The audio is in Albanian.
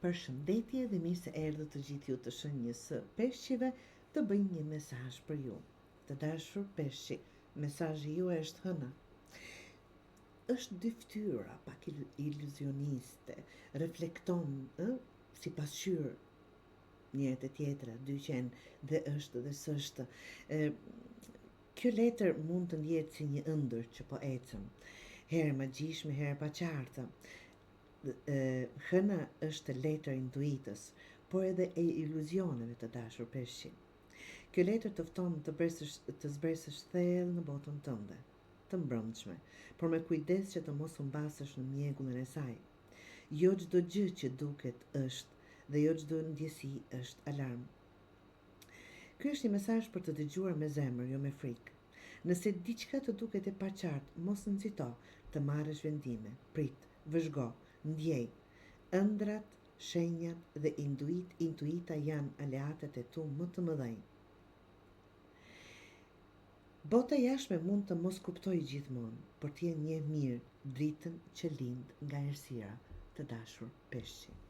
Përshëndetje dhe mirë se erdhët të gjithë ju të Shënjës së Peshqive të bëjnë një mesazh për ju. Të dashur peshqi, mesazhi ju është hëna. Është dy fytyra pak iluzioniste, reflekton si pasqyrë njëra te tjetra, dy qenë dhe është dhe s'është. Kjo letër mund të ndihet si një ëndër që po ecëm, herë magjishme, herë pa qartë. Hëna është letër intuitës, por edhe e iluzioneve të dashur peshqi. Kjo letër të fton të zbresësh thellë në botën tënde, të mbrëmshme, por me kujdes që të mos humbasësh në mjegullin e saj. Jo çdo gjë që duket është, dhe jo çdo ndjesi është alarm. Ky është një mesazh për të dëgjuar me zemër, jo me frikë. Nëse diçka të duket e paqartë, mos nxito të marrësh vendime, prit, vëzhgo, ndjej. Ëndrat, shenjat dhe intuita janë aleatët e tu më të mëdhenj. Bota jashtme mund të mos kuptoj gjithmonë, por ti e njeh mirë dritën që lind nga errësira, të dashur peshqi.